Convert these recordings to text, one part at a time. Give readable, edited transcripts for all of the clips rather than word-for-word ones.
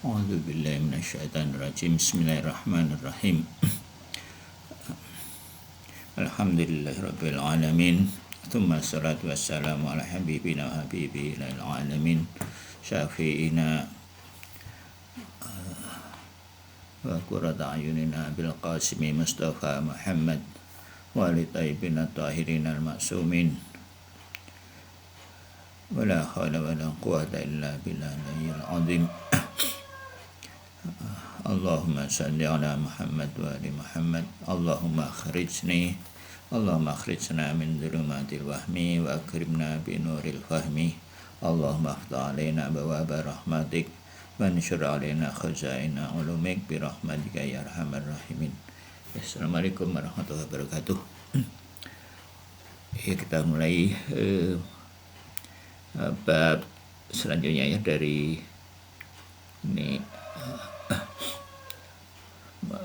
A'udzu billahi minasyaitonir rajim. Bismillahirrahmanirrahim. Alhamdulillahirabbil alamin. Tsumma salatu wassalamu ala habibina wa habibi ilal alamin. Syafi'ina wa qurrata ayunina bil qasimi Mustafa Muhammad wa ali tayyibin tahirin al ma'sumin. Wala haula wala quwwata illa billahil azim. Allahumma salli ala Muhammad wa ali Muhammad. Allahumma akhrijna min dhulumatil wahmi wa akrimna bi nuril fahmi. Allahumma aftah alaina abwaaba rahmatik wa anshur alaina khazaina ulumik bi rahmatika ya arhamar rahimin. Assalamualaikum warahmatullahi wabarakatuh. Kita mulai bab selanjutnya ya dari ini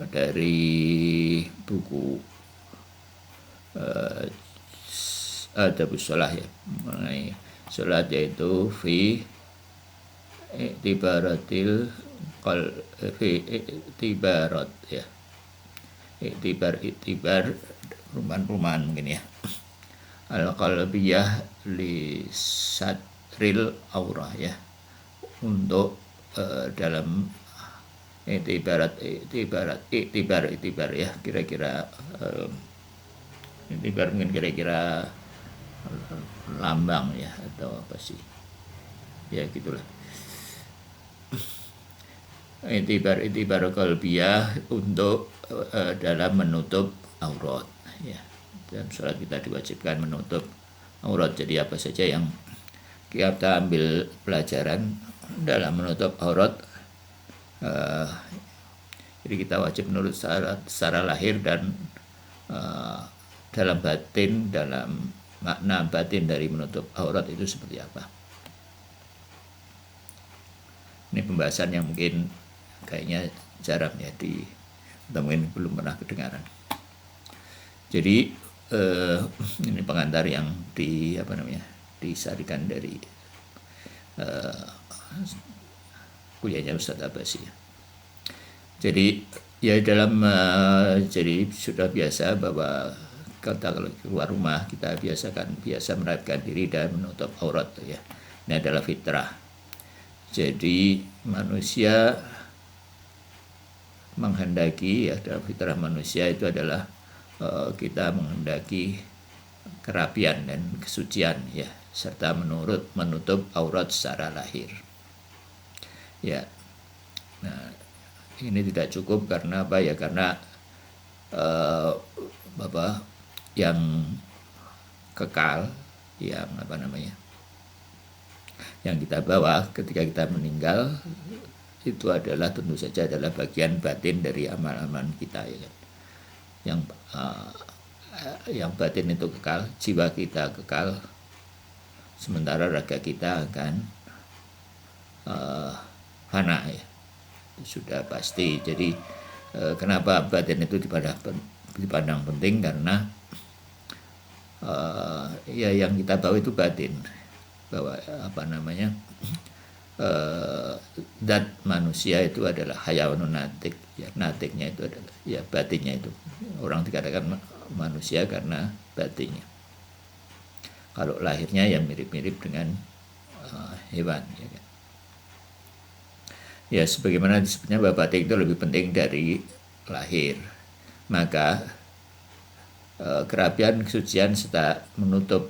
dari buku Adabus Shalah ya, mengenai salat, yaitu fi i'tibaratil fi i'tibarat ya, i'tibar perumahan mungkin ya, al-qalbiyah li satril aurah ya, untuk dalam itibar ya, kira-kira itibar mungkin kira-kira lambang ya, atau apa sih ya, gitulah. Itibar qalbiyah untuk dalam menutup aurat ya. Dan salat kita diwajibkan menutup aurat. Jadi apa saja yang kita ambil pelajaran dalam menutup aurat, jadi kita wajib menurut secara lahir dan dalam batin, dalam makna batin dari menutup aurat itu seperti apa. Ini pembahasan yang mungkin kayaknya jarang ya atau mungkin belum pernah kedengaran. Jadi ini pengantar yang disarikan dari kuliahnya Ustadz Abbasi. Jadi ya jadi sudah biasa bahwa kita kalau keluar rumah kita biasa merapikan diri dan menutup aurat ya. Ini adalah fitrah. Jadi manusia menghendaki ya, dalam fitrah manusia itu adalah kita menghendaki kerapian dan kesucian ya, serta menutup aurat secara lahir. Ya, nah ini tidak cukup karena apa ya? Karena yang kekal, yang kita bawa ketika kita meninggal itu adalah tentu saja adalah bagian batin dari amal-amal kita ya kan. Yang batin itu kekal, jiwa kita kekal, sementara raga kita akan fana ya, sudah pasti. Jadi kenapa batin itu dipandang penting? Karena ya yang kita tahu itu batin, bahwa zat manusia itu adalah hayawanun natik ya, natiknya itu adalah ya batinnya, itu orang dikatakan manusia karena batinnya. Kalau lahirnya ya mirip-mirip dengan hewan ya kan. Ya sebagaimana disebutnya bahwa batin itu lebih penting dari lahir, maka kerapian, kesucian serta menutup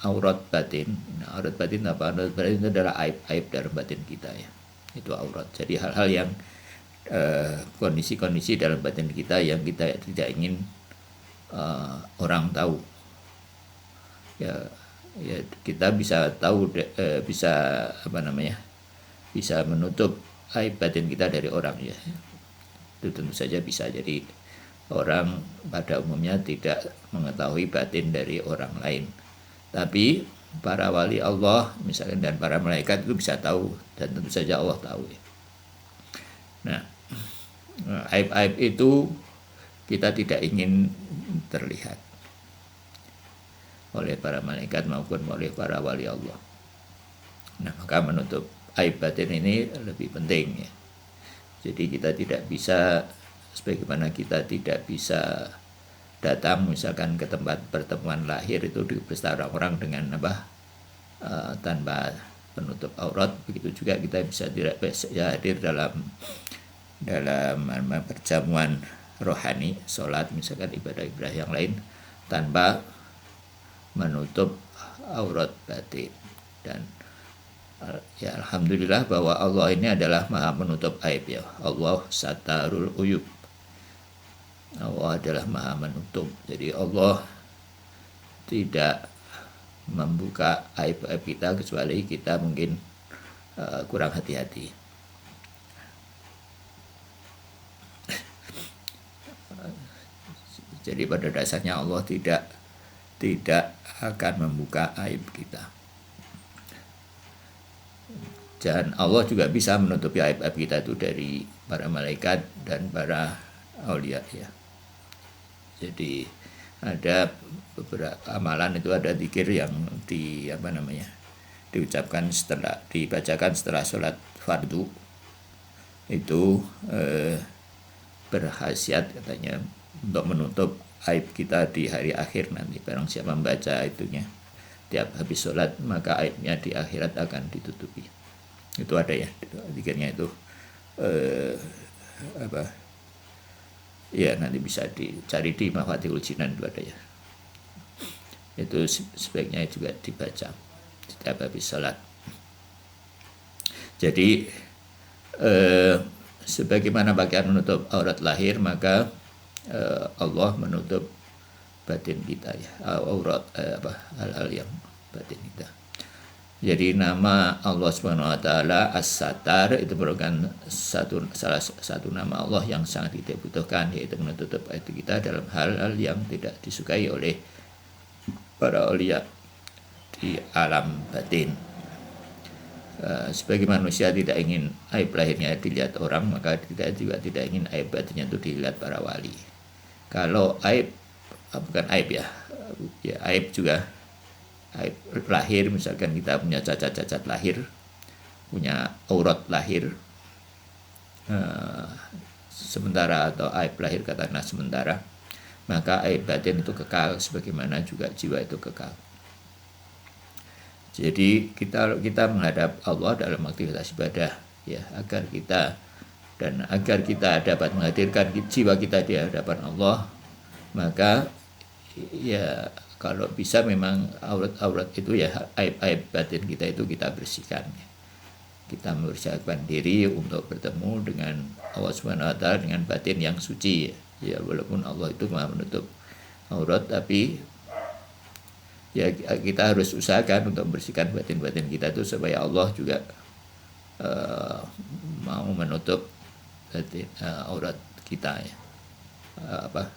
aurat batin. Nah, aurat batin apa? Aurat batin itu adalah aib-aib dalam batin kita ya. Itu aurat. Jadi hal-hal yang kondisi-kondisi dalam batin kita yang kita tidak ingin orang tahu. Ya kita bisa tahu bisa menutup aib batin kita dari orang ya. Itu tentu saja bisa. Jadi orang pada umumnya tidak mengetahui batin dari orang lain. Tapi para wali Allah misalnya dan para malaikat itu bisa tahu, dan tentu saja Allah tahu ya. Nah, aib-aib itu kita tidak ingin terlihat oleh para malaikat maupun oleh para wali Allah. Nah, maka menutup aib batin ini lebih penting ya. Jadi kita tidak bisa, sebagaimana kita tidak bisa datang misalkan ke tempat pertemuan lahir itu di pesta orang-orang dengan tanpa penutup aurat, begitu juga kita tidak bisa hadir dalam perjamuan rohani, sholat misalkan, ibadah-ibadah yang lain tanpa menutup aurat batin. Dan ya alhamdulillah bahwa Allah ini adalah maha menutup aib ya. Allah satarul uyub, Allah adalah maha menutup. Jadi Allah tidak membuka aib-aib kita kecuali kita mungkin kurang hati-hati. Jadi pada dasarnya Allah tidak akan membuka aib kita. Dan Allah juga bisa menutupi aib-aib kita itu dari para malaikat dan para aulia ya. Jadi ada beberapa amalan itu, ada zikir yang dibacakan setelah sholat fardu itu berkhasiat katanya untuk menutup aib kita di hari akhir nanti. Barang siapa membaca itunya tiap habis sholat, maka aibnya di akhirat akan ditutupi. Itu ada ya zikirnya itu ya, nanti bisa dicari di Mafatihul Jinan itu ada ya. Itu sebaiknya juga dibaca setiap habis sholat. Jadi sebagaimana pakaian menutup aurat lahir, maka Allah menutup batin kita ya, aurat hal-hal yang batin kita. Jadi nama Allah Subhanahu wa taala As-Sattar itu merupakan salah satu nama Allah yang sangat kita butuhkan, yaitu menutup aib kita dalam hal-hal yang tidak disukai oleh para aulia di alam batin. Sebagai manusia tidak ingin aib lahirnya dilihat orang, maka kita juga tidak ingin aib batinnya itu dilihat para wali. Kalau aib, bukan aib ya aib juga, aib lahir, misalkan kita punya cacat lahir, punya aurat lahir sementara, atau aib lahir katakanlah sementara, maka aib batin itu kekal, sebagaimana juga jiwa itu kekal. Jadi kita menghadap Allah dalam aktivitas ibadah ya, agar kita dapat menghadirkan jiwa kita di hadapan Allah, maka ya kalau bisa memang aurat itu ya, aib batin kita itu kita bersihkan. Kita mempersiapkan diri untuk bertemu dengan Allah Subhanahu wa taala dengan batin yang suci ya. Walaupun Allah itu Maha menutup aurat, tapi ya kita harus usahakan untuk membersihkan batin-batin kita itu supaya Allah juga mau menutup batin, aurat kita ya,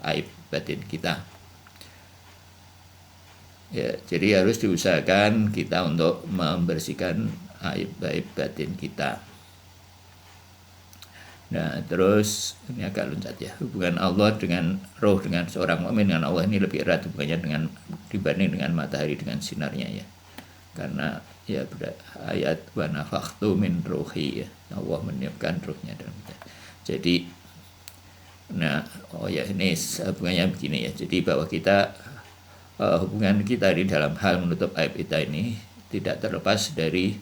aib batin kita. Ya, jadi harus diusahakan kita untuk membersihkan aib-aib batin kita. Nah, terus ini agak loncat ya. Hubungan Allah dengan roh, dengan seorang mukmin dengan Allah ini lebih erat hubungannya dibanding dengan matahari dengan sinarnya ya. Karena ya ayat wa nafakhtu min ruhi ya. Allah meniupkan ruhnya dalam kita. Jadi ini hubungannya begini ya. Jadi bahwa hubungan kita di dalam hal menutup aib kita ini tidak terlepas dari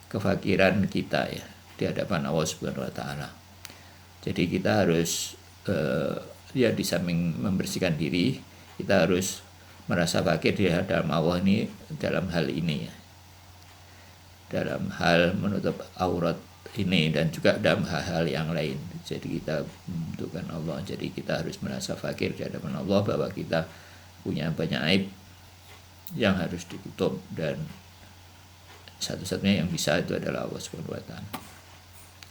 kefakiran kita ya di hadapan Allah Subhanahu wa taala. Jadi kita harus di samping membersihkan diri, kita harus merasa fakir di hadapan Allah ini dalam hal ini ya. Dalam hal menutup aurat ini dan juga dalam hal-hal yang lain. Jadi kita membutuhkan Allah. Jadi kita harus merasa fakir di hadapan Allah bahwa kita punya banyak aib yang harus ditutup, dan satu-satunya yang bisa itu adalah Allah Subhanahu wa taala.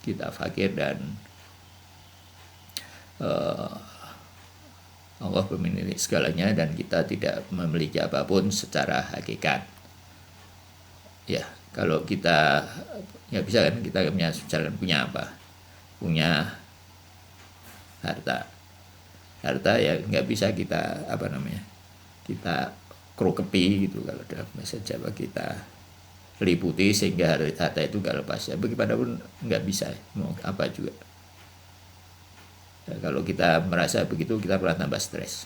Kita fakir dan Allah memiliki segalanya, dan kita tidak memiliki apapun secara hakikat. Ya, kalau kita nggak bisa kan, kita punya apa? Punya harta ya nggak bisa kita kita krokepi gitu, kalau dalam bahasa Jawa kita liputi sehingga harta itu nggak lepas ya. Bagaimanapun nggak bisa, mau apa juga. Kalau kita merasa begitu, kita pernah tambah stres.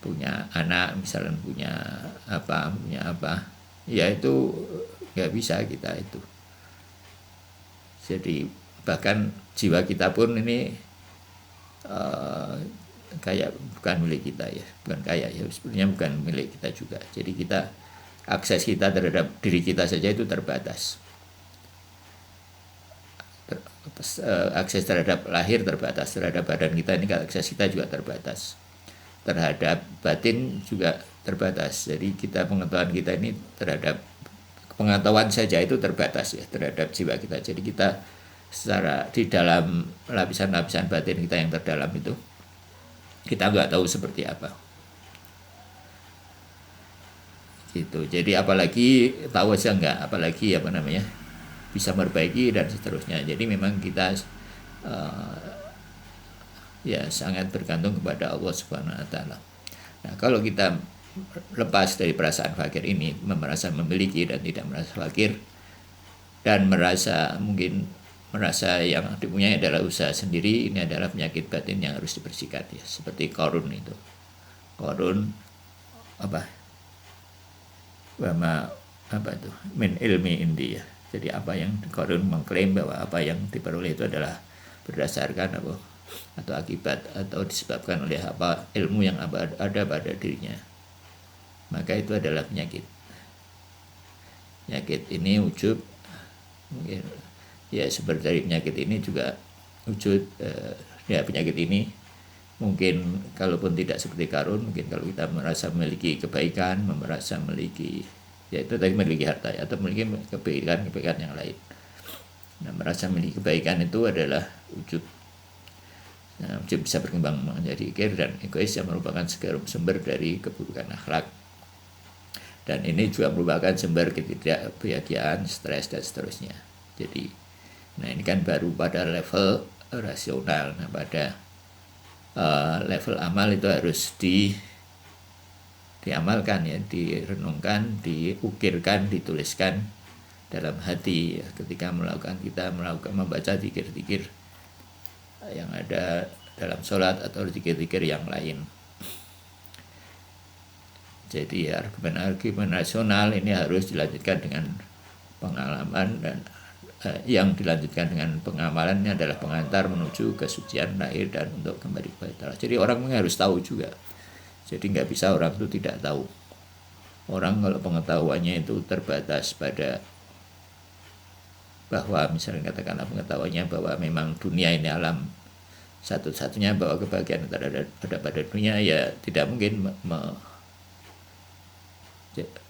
Punya anak misalnya, punya apa, ya itu nggak bisa kita itu. Jadi bahkan jiwa kita pun ini kayak bukan milik kita ya, bukan kayak ya, sebenarnya bukan milik kita juga. Jadi kita, akses kita terhadap diri kita saja itu terbatas. Akses terhadap lahir terbatas, terhadap badan kita ini akses kita juga terbatas, terhadap batin juga terbatas. Jadi kita, pengetahuan kita ini terhadap pengetahuan saja itu terbatas ya, terhadap jiwa kita. Jadi kita secara di dalam lapisan-lapisan batin kita yang terdalam itu, kita nggak tahu seperti apa gitu. Jadi apalagi tahu aja nggak, apalagi bisa memperbaiki dan seterusnya. Jadi memang kita ya sangat bergantung kepada Allah Subhanahu Wa Taala. Nah, kalau kita lepas dari perasaan fakir ini, merasa memiliki dan tidak merasa fakir, dan merasa yang dipunyai adalah usaha sendiri, ini adalah penyakit batin yang harus dibersihkan ya. Seperti Qarun itu. Qarun min ilmi indi ya. Jadi apa yang Qarun mengklaim bahwa apa yang diperoleh itu adalah berdasarkan atau akibat atau disebabkan oleh ilmu yang ada pada dirinya. Maka itu adalah penyakit. Penyakit ini ujub, mungkin ya sumber dari penyakit ini juga ujub. Penyakit ini mungkin kalaupun tidak seperti Qarun, mungkin kalau kita merasa memiliki kebaikan, merasa memiliki, yaitu tadi memiliki harta atau memiliki kebaikan yang lain. Nah, merasa memiliki kebaikan itu adalah ujub. Nah, ujub bisa berkembang menjadi kir dan egois yang merupakan sumber dari keburukan akhlak. Dan ini juga merupakan sumber ketidakbahagiaan, stres dan seterusnya. Jadi, nah ini kan baru pada level rasional. Nah, pada level amal itu harus diamalkan ya, direnungkan, diukirkan, dituliskan dalam hati ya, ketika kita membaca zikir-zikir yang ada dalam sholat atau zikir-zikir yang lain. Jadi argumen rasional ini harus dilanjutkan dengan pengalaman, dan yang dilanjutkan dengan pengamalannya adalah pengantar menuju kesucian lahir dan untuk kembali kepada Allah. Jadi orang harus tahu juga. Jadi nggak bisa orang itu tidak tahu. Orang kalau pengetahuannya itu terbatas pada bahwa misalnya katakanlah pengetahuannya bahwa memang dunia ini alam satu-satunya, bahwa kebahagiaan ada pada dunia, ya tidak mungkin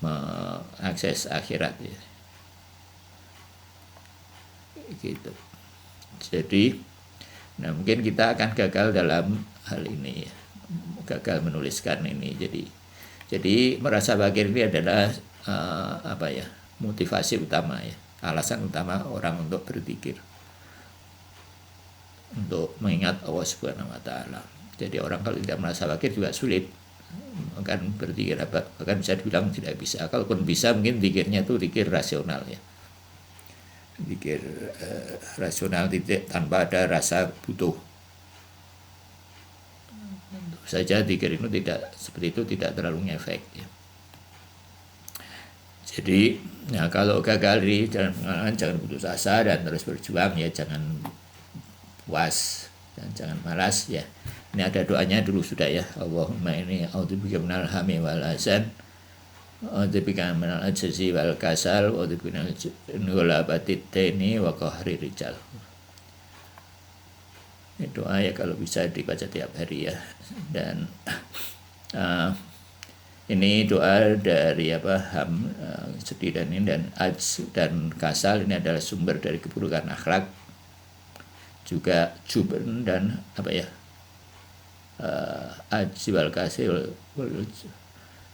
mengakses akhirat ya. Gitu. Jadi mungkin kita akan gagal dalam hal ini ya. Gagal menuliskan ini. Jadi merasa fakir ini adalah motivasi utama ya, alasan utama orang untuk berzikir, untuk mengingat Allah Subhanahu Wa Taala. Jadi orang kalau tidak merasa fakir juga sulit akan berzikir, bahkan bisa dibilang tidak bisa. Kalaupun bisa, mungkin zikirnya itu zikir rasional ya, zikir rasional, tanpa ada rasa butuh. Tentu saja zikir itu tidak seperti itu, tidak terlalu ngefek ya. Jadi kalau gagal di dalam pengalaman, jangan putus asa dan terus berjuang ya, jangan puas dan jangan malas ya. Ini ada doanya dulu sudah ya. Allahumma inni a'udzubika minal hammi wal hazan, a'udzubika minal ajzi wal kasal, a'udzubika min ghalabatid daini wa qahri rijal. Ini doa ya, kalau bisa dibaca tiap hari ya. Dan ini doa dari sedih dan ajz dan kasal, ini adalah sumber dari keburukan akhlak. Juga jubn dan ajzi wal kasil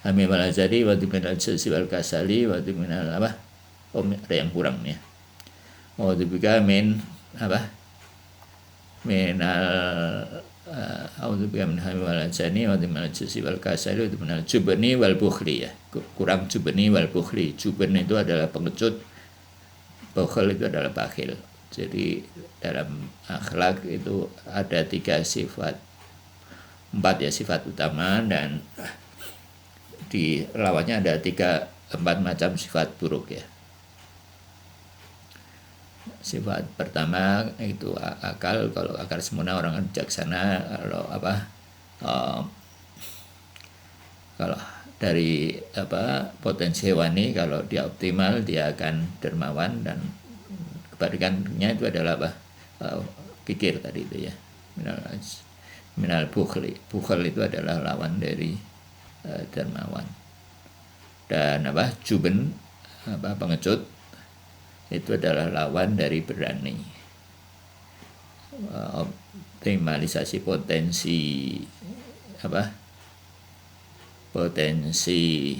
hamil wal azadi wa minal ajzi wal kasali wa minal ada yang kurang nih. Wa dzubika min minal a'udzubika min hamil wal azani wa minal ajzi wal kasali wa minal jubni wal bukhli ya. Kurang jubni wal bukhli. Jubn itu adalah pengecut, bukhl itu adalah bakhil. Jadi dalam akhlak itu ada 3 sifat, 4 ya sifat utama, dan di lawannya ada 4 macam sifat buruk ya. Sifat pertama itu akal. Kalau akal sempurna orang kan bijaksana. Kalau dari potensi hewani, kalau dia optimal dia akan dermawan, dan kebalikannya itu adalah kikir tadi itu ya. Minal bukhli. Bukhl itu adalah lawan dari dermawan. Dan juben, pengecut, itu adalah lawan dari berani. Optimalisasi potensi potensi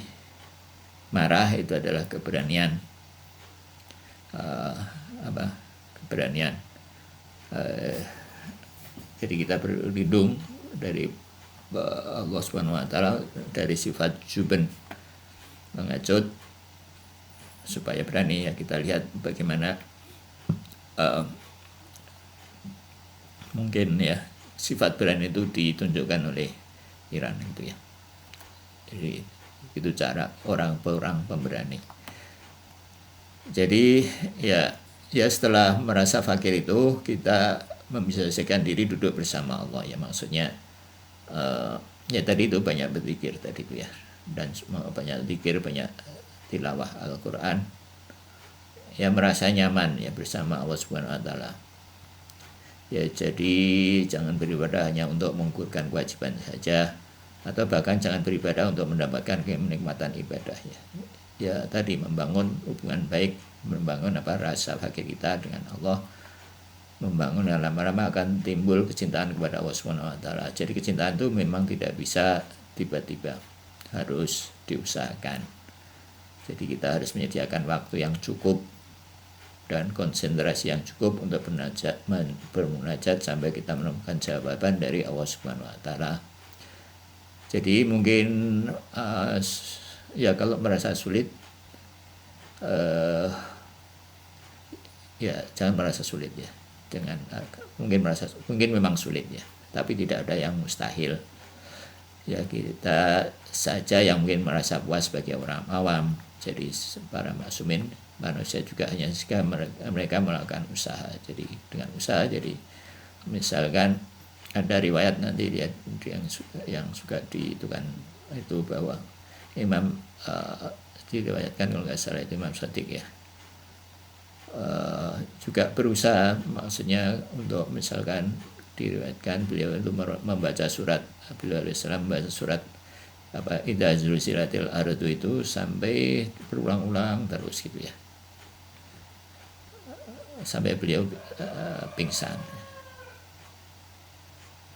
marah itu adalah keberanian. Keberanian. Jadi kita berlindung dari Allah Subhanahu wa taala dari sifat juben, mengecut, supaya berani ya. Kita lihat bagaimana mungkin ya sifat berani itu ditunjukkan oleh Iran itu ya. Jadi itu cara orang pemberani. Jadi ya setelah merasa fakir itu kita membiasakan diri duduk bersama Allah ya. Maksudnya ya tadi itu banyak berzikir tadi itu ya, dan banyak zikir, banyak tilawah Al-Quran ya, merasa nyaman ya bersama Allah Subhanahu wa taala ya. Jadi jangan beribadah hanya untuk mengukurkan kewajiban saja, atau bahkan jangan beribadah untuk mendapatkan kenikmatan ibadah ya. Ya tadi membangun hubungan baik, membangun rasa fakir kita dengan Allah, membangun, lama-lama akan timbul kecintaan kepada Allah Subhanahu wa taala. Jadi kecintaan itu memang tidak bisa tiba-tiba, harus diusahakan. Jadi kita harus menyediakan waktu yang cukup dan konsentrasi yang cukup untuk bermunajat sampai kita menemukan jawaban dari Allah Subhanahu wa taala. Jadi mungkin ya kalau merasa sulit ya jangan merasa sulit ya. Mungkin memang sulit ya, tapi tidak ada yang mustahil. Ya kita saja yang mungkin merasa puas sebagai orang awam. Jadi para maksumin manusia juga hanya jika mereka melakukan usaha. Jadi dengan usaha, jadi misalkan ada riwayat nanti yang suka itu bahwa Imam diriwayatkan kalau nggak salah itu Imam Shadiq ya, juga berusaha, maksudnya untuk misalkan diriwayatkan beliau itu membaca surat, beliau alaihissalam membaca surat idza zulzilatil ardu itu sampai berulang-ulang terus gitu ya, sampai beliau pingsan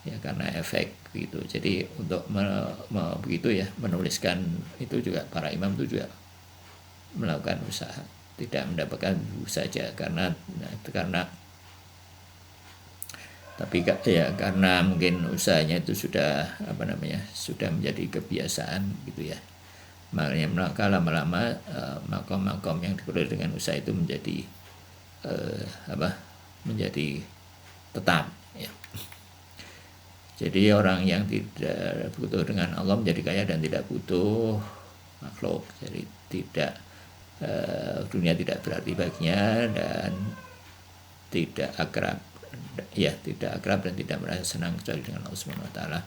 ya karena efek gitu. Jadi untuk begitu ya, menuliskan itu juga para imam itu juga melakukan usaha, tidak mendapatkan saja karena tapi ya karena mungkin usahanya itu sudah sudah menjadi kebiasaan gitu ya. Maka lama-lama makom-makom yang diperoleh dengan usaha itu menjadi menjadi tetap ya. Jadi orang yang tidak butuh dengan Allah menjadi kaya dan tidak butuh makhluk. Jadi tidak dunia tidak berarti baginya, dan tidak akrab dan tidak merasa senang kecuali dengan Allah Subhanahu wa taala.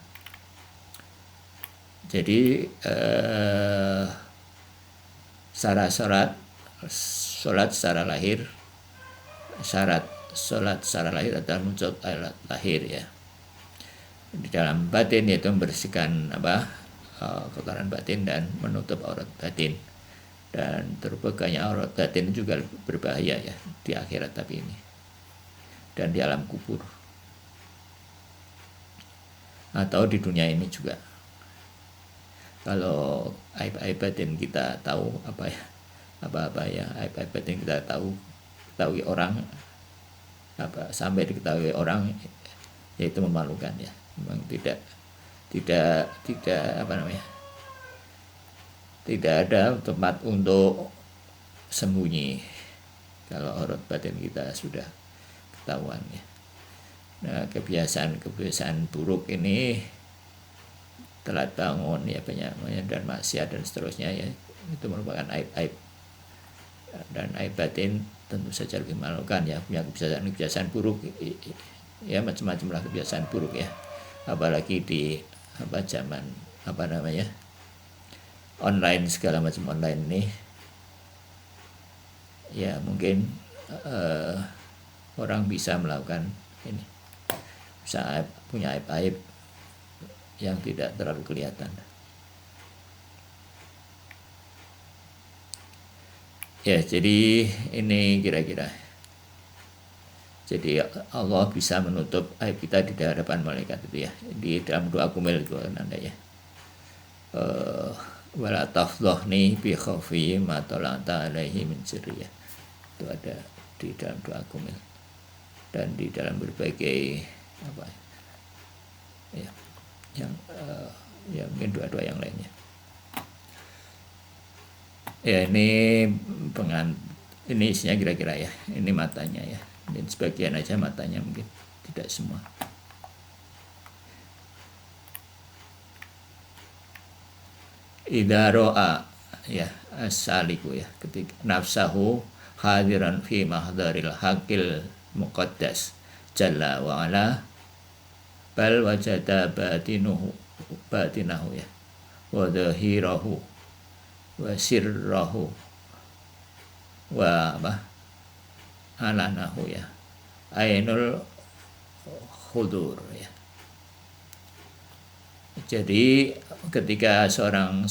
Jadi sholat secara lahir, syarat sholat secara lahir adalah muncul alat lahir ya. Di dalam batin yaitu membersihkan kotoran batin dan menutup aurat batin. Dan terbukanya aurat batin juga berbahaya ya di akhirat tapi ini, dan di alam kubur atau di dunia ini juga. Kalau aib-aib batin kita tahu apa ya aib-aib batin kita ketahui orang sampai diketahui orang, yaitu memalukan ya. Memang tidak ada tempat untuk sembunyi kalau aurat batin kita sudah ketahuan ya. Nah, kebiasaan buruk ini telat bangun ya banyak dan maksiat dan seterusnya ya, itu merupakan aib-aib, dan aib batin tentu saja lebih memalukan ya. Punya kebiasaan buruk ya, macam-macam lah kebiasaan buruk ya, apalagi di zaman online, segala macam online ini ya, mungkin orang bisa melakukan ini, bisa punya aib-aib yang tidak terlalu kelihatan. Ya, jadi ini kira-kira. Jadi Allah bisa menutup aib kita di hadapan malaikat itu ya. Di dalam doa kumil itu Anda ya. Wala tafdhni bi khaufi ma talata alaihi min sirri ya. Itu ada di dalam doa kumil. Dan di dalam berbagai ya, yang ya mungkin doa-doa yang lainnya. Ya, ini ini isinya kira-kira ya. Ini matanya ya. Dan sebagian aja matanya, mungkin tidak semua. Idza ra'a ya as-saliku ya, ketika nafsahu hadiran fi mahdharil haqqil muqaddas jalla wa ala, bal wajada batinahu ya, wa dhahirahu wa sirrahu wa alanahu ya, ainul khudur ya. Jadi ketika seorang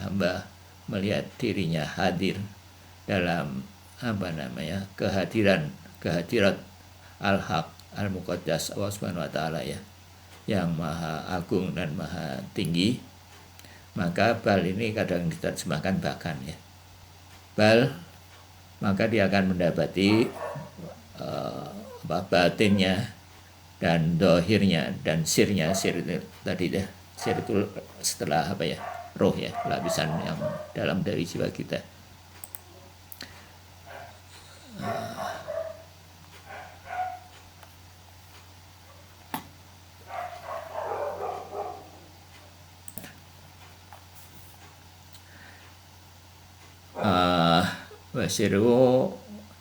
hamba melihat dirinya hadir dalam kehadirat al-haq al-muqaddas Allah Subhanahu wa taala ya, yang maha agung dan maha tinggi, maka bal ini kadang diterjemahkan bahkan ya. Bal, maka dia akan mendapati batinnya dan dohirnya dan sirnya. Sir itu tadi deh, sir itu setelah roh ya, lapisan yang dalam dari jiwa kita. Wasiru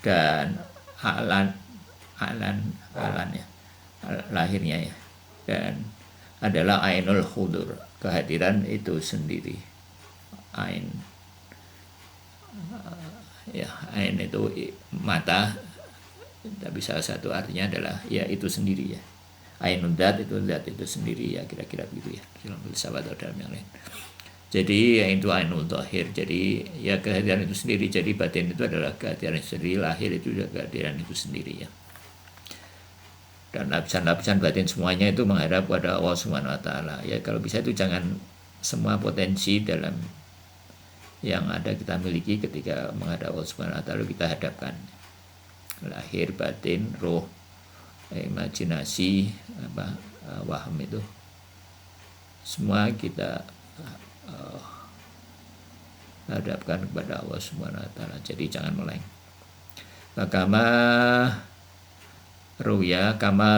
dan alan ya, lahirnya ya, dan adalah ainul khudur, kehadiran itu sendiri. Ain ya, ain itu mata, tapi salah satu artinya adalah ya itu sendiri ya. Ainul dat itu sendiri ya, kira-kira begitu ya dalam filsafat atau dalam yang lain. Jadi ya itu ainul dhahir, jadi ya kehadiran itu sendiri. Jadi batin itu adalah kehadiran itu sendiri, lahir itu juga kehadiran itu sendiri ya. Dan lapisan-lapisan batin semuanya itu menghadap pada Allah Subhanahu wa taala. Ya kalau bisa itu jangan semua potensi dalam yang ada kita miliki ketika menghadap Allah Subhanahu wa taala kita hadapkan. Lahir, batin, roh, imajinasi, waham itu semua kita hadapkan kepada Allah Subhanahu wa taala. Jadi jangan meleng. Kama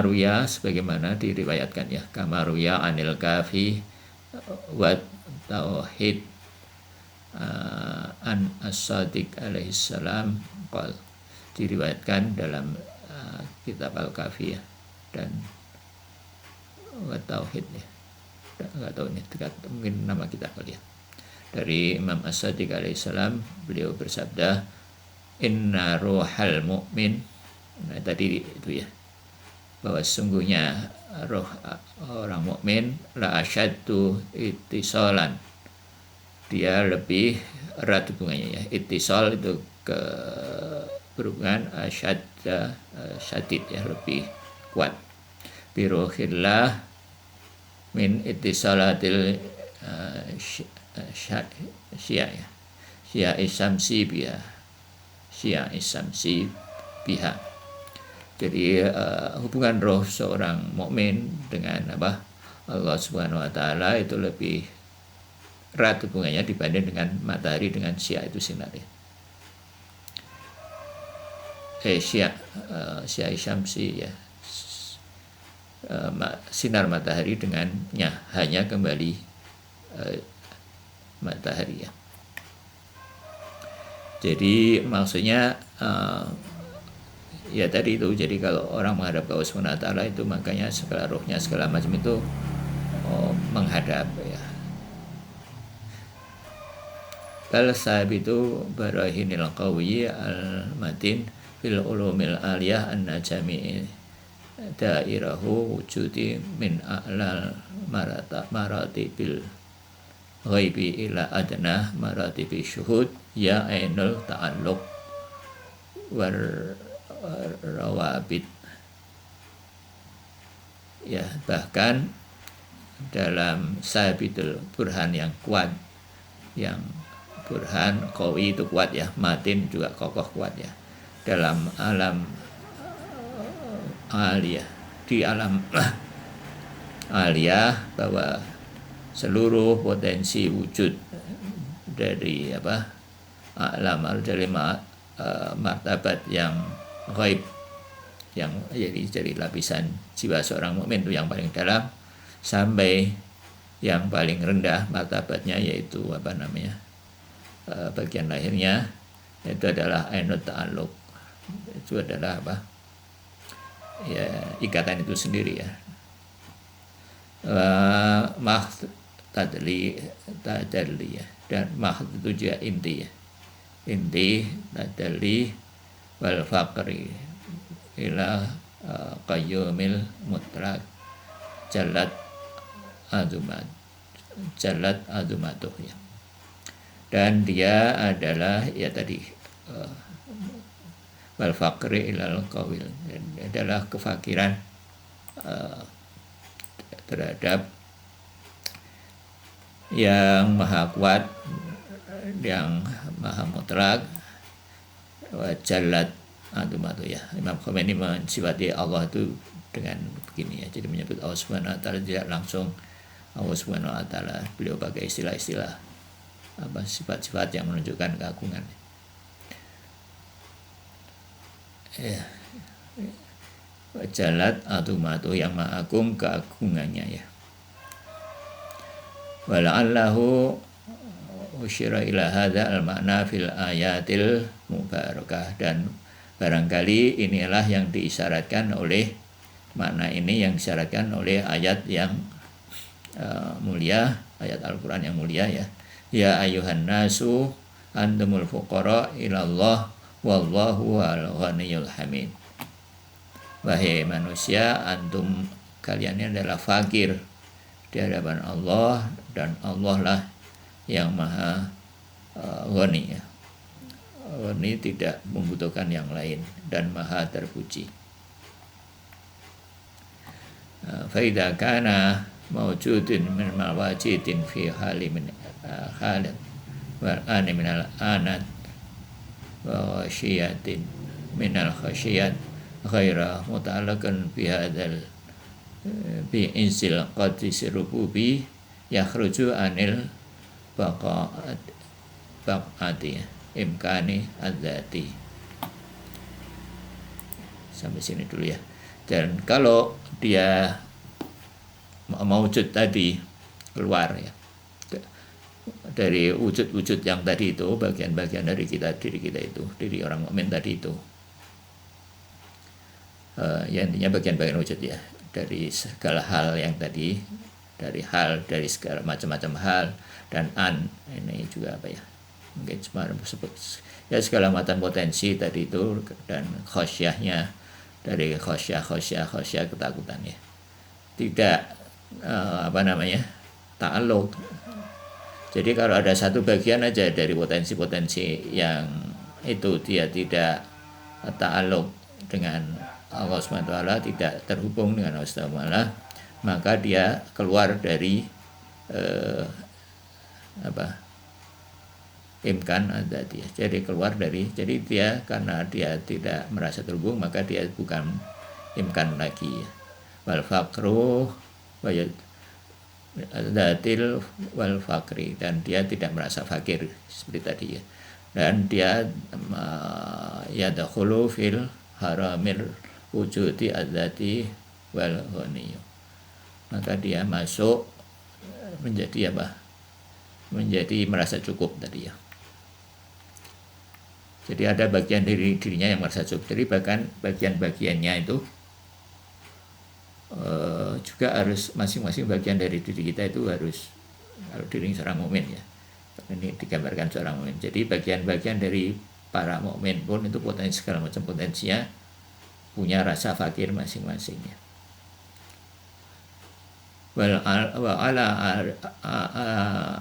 ruya sebagaimana diriwayatkan ya, kama ruya anil kafi wa tauhid an as-sadiq alaihi salam qal, diriwayatkan dalam kitab al-kafi ya, dan wa tauhid ya. Enggak tahu ini dekat, mungkin nama kita kali ya. Dari Imam As-Sadiq alaihissalam, beliau bersabda, inna ruhal mu'min, nah tadi itu ya, bahwa sesungguhnya roh orang mukmin la asyaddu ittisalan, dia lebih erat hubungannya ya. Ittisal itu ke berhubungan, asyadda syadid ya, lebih kuat. Biruhillah min ittisalatil syiah isamsi biha. Jadi hubungan roh seorang mukmin dengan Allah Subhanahu wa taala itu lebih erat hubungannya dibanding dengan matahari dengan syiah itu sinar ya. Syai Syamsi ya, sinar matahari dengannya hanya kembali matahari ya. Jadi maksudnya ya tadi itu, jadi kalau orang menghadap ke Allah Subhanahu wa taala itu makanya segala rohnya segala macam itu menghadap ya. Kal sabitu barahinil qawi al matin fil ulumil aliyah anna jami'i dairahu wujudi min a'lal maratibil ghaibi ila adna maratibi syuhud ya ainul ta'alluq war rawabit ya. Bahkan dalam sabitul burhan yang kuat, yang burhan qawi itu kuat ya, matin juga kokoh kuat ya, dalam alam aliyah, di alam aliyah, bahwa seluruh potensi wujud dari alam dari martabat yang ghaib, yang jadi lapisan jiwa seorang mukmin itu yang paling dalam, sampai yang paling rendah martabatnya yaitu bagian lahirnya, itu adalah ainut ta'alluq. Itu adalah ya, ikatan itu sendiri ya. Mahd tadli ya, dan mahd itu juga inti ya, inti tadli wal faqri ila qayyumil mutlaq jalat azumatuh ya. Dan dia adalah ya tadi wal faqri ilal qawil, adalah kefakiran terhadap yang maha kuat, yang maha mutlak, wa jalat azumatuh ya. Imam Khomeini mensifati Allah itu dengan begini ya, jadi menyebut Allah Subhanahu wa taala tidak langsung Allah Subhanahu wa taala, beliau pakai istilah-istilah sifat-sifat yang menunjukkan keagungan ya. Wajalat azumatu, yang maha agung keagungannya ya. Wala'allahu usyira ila hadza al-ma'na fil ayatil mubarakah, dan barangkali inilah yang diisyaratkan oleh makna ini, yang disyaratkan oleh ayat yang mulia, ayat Al-Quran yang mulia ya. Ya ayuhan nasu antumul fuqara ilallah wallahu wal ghaniyul hamid. Wahai manusia, antum, kalian ini adalah fakir di hadapan Allah, dan Allah lah yang maha ghani ya. Ghani, tidak membutuhkan yang lain, dan maha terpuji. Fa idza kana mawjudin min mawajidin fi hali min halin wa ani min al anat wa khasyiyatin min al khasyiyat ghaira muta'allaqan bi hadzal bi insil qadis rububi yakhruju anil baqati imkani adzati. Sampai sini dulu ya. Dan kalau dia mewujud tadi keluar ya dari wujud-wujud yang tadi itu, bagian-bagian dari diri kita itu, diri orang mukmin tadi itu, ya intinya bagian-bagian wujud ya, dari segala hal yang tadi, dari segala macam-macam hal, dan ini juga mungkin cuma sebut ya, segala macam potensi tadi itu, dan khosyahnya, dari khosyah ketakutan ya, tidak ta'alluq. Jadi kalau ada satu bagian aja dari potensi-potensi yang itu, dia tidak ta'alluq dengan Allah SWT, tidak terhubung dengan Allah SWT, maka dia keluar dari imkan adzati. Jadi keluar dari, jadi dia, karena dia tidak merasa terhubung, maka dia bukan imkan lagi. Wal faqru wa dzatil wal fakri, dan dia tidak merasa fakir seperti tadi ya. dan dia yadkhulu fil haramil wujudi adzati wal ghaniyu, maka dia masuk menjadi apa, menjadi merasa cukup tadi ya. Jadi ada bagian dari dirinya yang merasa cukup. Jadi bahkan bagian-bagiannya itu juga harus, masing-masing bagian dari diri kita itu harus, kalau diri seorang mukmin ya, ini digambarkan seorang mukmin. Jadi bagian-bagian dari para mukmin pun itu potensi, segala macam potensinya punya rasa fakir masing-masingnya. Wa ala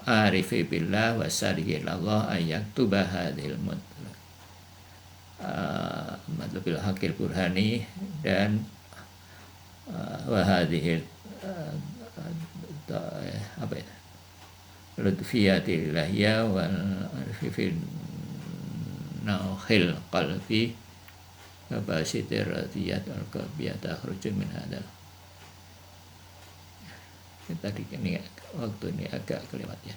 arifi billah wa sadiqillah ayyaktuba hadhil matlubil hakil burhani dan wa hadhil apa itu lutfiyati ilahiyah wal arifin nauhil qalbi kabasitir radiyat al-qabiyat akhruju min hadal. Tadi ini waktu ini agak kelewat ya.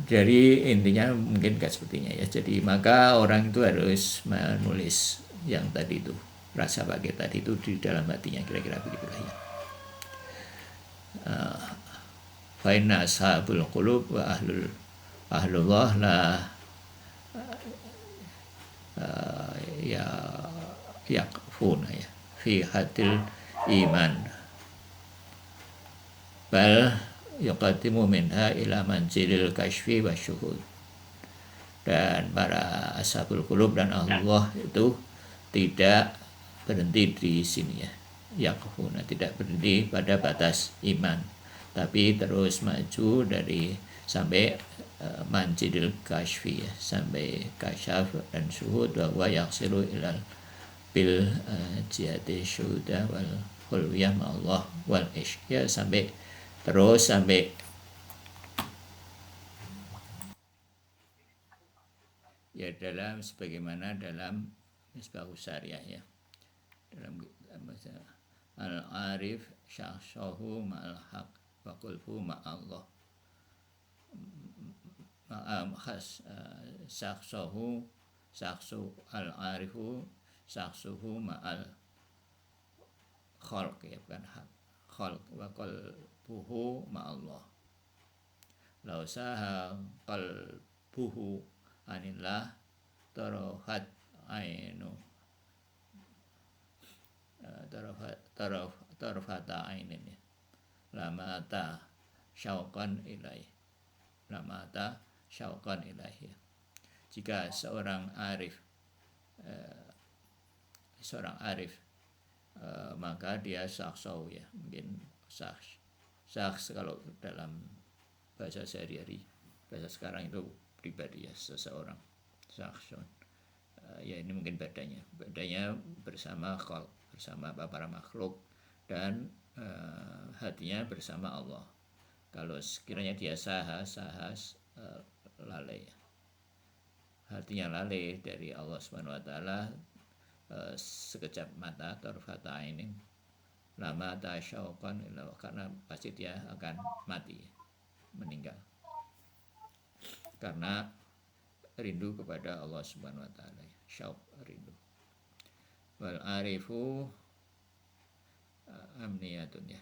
Jadi intinya mungkin kayak sepertinya ya. Jadi maka orang itu harus menulis yang tadi itu, rasa bahagia tadi itu di dalam hatinya, kira-kira begitulah ya. Fa inna ashabul qulub wa ahlullah la ya yakfuna ya fi hatil iman bal yuqaddimu minha ila manzilil kashfi wa syuhud. Dan para ashabul qulub dan Allah itu tidak berhenti di sini ya, yakfuna, tidak berhenti pada batas iman, tapi terus maju dari sampai manzilil kashfi ya, sampai kasyaf dan syuhud, bahwa yaksilu ilal bil jihati syuhuda wal khulwiyah ma'allah wal ishq ya, sampai terus sampai ya dalam sebagaimana dalam Misbahus Syariah ya, dalam al-arif syakhsahu ma'al haq wa qulbu ma'allah khas syakhsahu al-arifu syakhsuhu ma'al khalq ya, bukan hak, khalq wa qalbuhu ma'allah. Lau saha qalbuhu anillah tarahat ainu tarfata ainin ya, lamata syauqan ilaih, lamata syauqan ilaih ya. Jika seorang arif maka dia saksau ya, mungkin saks kalau dalam bahasa sehari-hari, bahasa sekarang itu pribadi ya, seseorang saksun ya, ini mungkin badannya bersama khalq, bersama para makhluk, dan hatinya bersama Allah. Kalau sekiranya dia lalai ya, hatinya lalai dari Allah Subhanahu wa taala sekejap mata, tarfata ainin, lama tasyauqan, karena pasti dia akan mati, meninggal, karena rindu kepada Allah Subhanahu wa taala, syauq, rindu. Wal arifu amniyatun ya,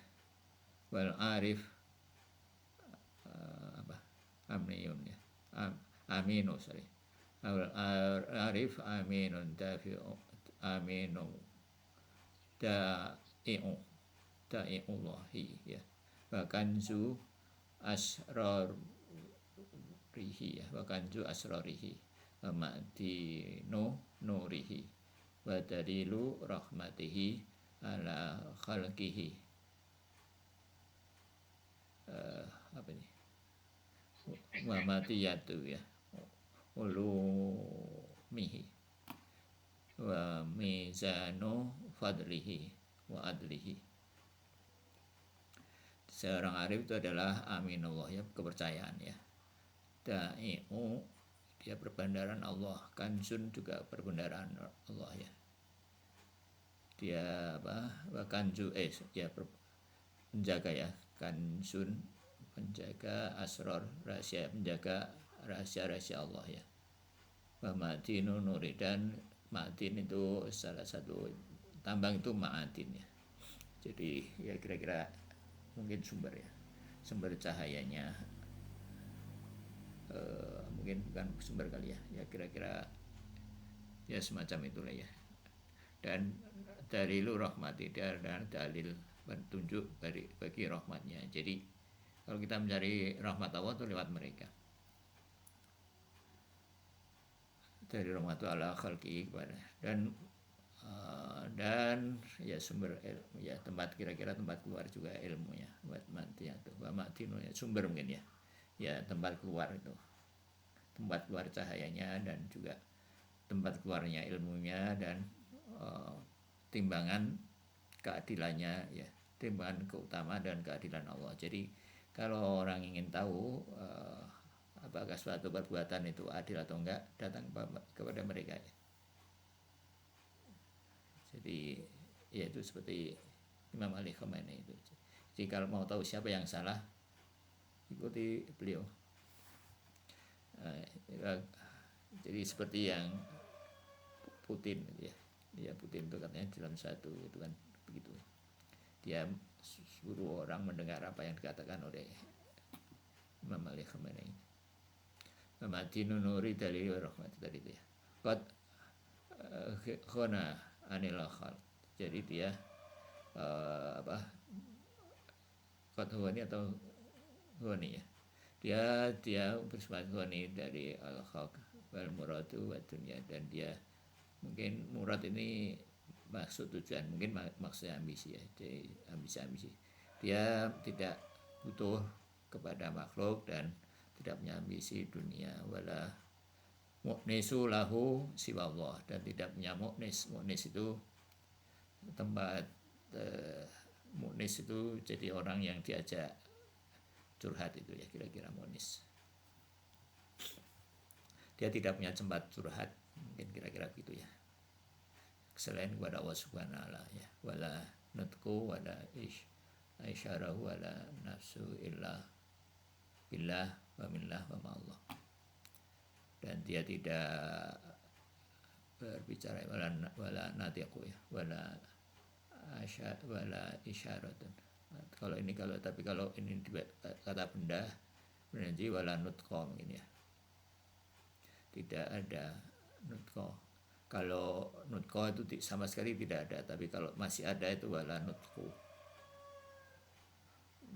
wal arif amniyun ya, aminu sorry, wal arif aminun dafi'u, aminu da'i'ullahi ya, wa kanzu asrarihi ya, wa kanzu asrarihi wa ma'dinu nurihi wa dalilu rahmatihi ala khalqihi. Apa ini, wa matiyatu ya, ulumihi wa mizanu fadlihi wa adlihi. Seorang arif itu adalah aminullah ya, kepercayaan ya. Da'i'u, dia perbendaharaan Allah. Kansun juga perbendaharaan Allah ya. Dia apa? Kanzu ya, penjaga ya. Kansun, penjaga asror rahasia, penjaga rahasia-rahasia Allah ya. Wa ma'dinu nuri, dan ma'din itu salah satu tambang itu ma'adin ya. Jadi ya kira-kira mungkin sumber ya, sumber cahayanya, mungkin bukan sumber kali ya, ya kira-kira ya semacam itulah ya. Dan dalil rahmati, dan dalil petunjuk bagi rahmatnya. Jadi kalau kita mencari rahmat Allah itu lewat mereka, dari rahmat Allah khalqi kepada, dan ya sumber ya tempat, kira-kira tempat keluar juga ilmunya, buat mati atau matinu ya, sumber mungkin ya, ya tempat keluar itu, tempat keluar cahayanya, dan juga tempat keluarnya ilmunya, dan timbangan keadilannya ya, timbangan keutamaan dan keadilan Allah. Jadi kalau orang ingin tahu apakah suatu perbuatan itu adil atau enggak, datang kepada mereka ya. Jadi ya itu seperti Imam Ali Khamenei itu. Jadi kalau mau tahu siapa yang salah, ikuti beliau. Jadi seperti yang Putin ya, dia Putin itu katanya dalam satu itu kan begitu, dia suruh orang mendengar apa yang dikatakan oleh Imam Ali Khamenei. Mamatinu nuri dari rahmat tadi itu ya. Qad khona anil khal. Jadi dia qad huwani atau huwani ya. Dia bersifat huwani dari al khalq wal muradu wa dunya, dan dia mungkin murad ini maksud tujuan, mungkin maksudnya ambisi ya, jadi ambisi. Dia tidak butuh kepada makhluk dan tidak punya ambisi dunia. Wala mu'nisu lahu siwallah, dan tidak punya mu'nis. Mu'nis itu tempat mu'nis itu jadi orang yang diajak curhat itu ya, kira-kira mu'nis. Dia tidak punya tempat curhat, mungkin kira-kira begitu ya, selain kepada Allah Subhanahu wa ta'ala ya. Wala nutku wala isyarahu wala nafsu illa billah wa minlah wa ma'allah. Dan dia tidak berbicara wala natiqu ya, wala isyaratun. Kalau ini kata benda berarti wala nutqa mungkin ya. Tidak ada nutqa. Kalau nutqa itu sama sekali tidak ada, tapi kalau masih ada itu wala nutqu.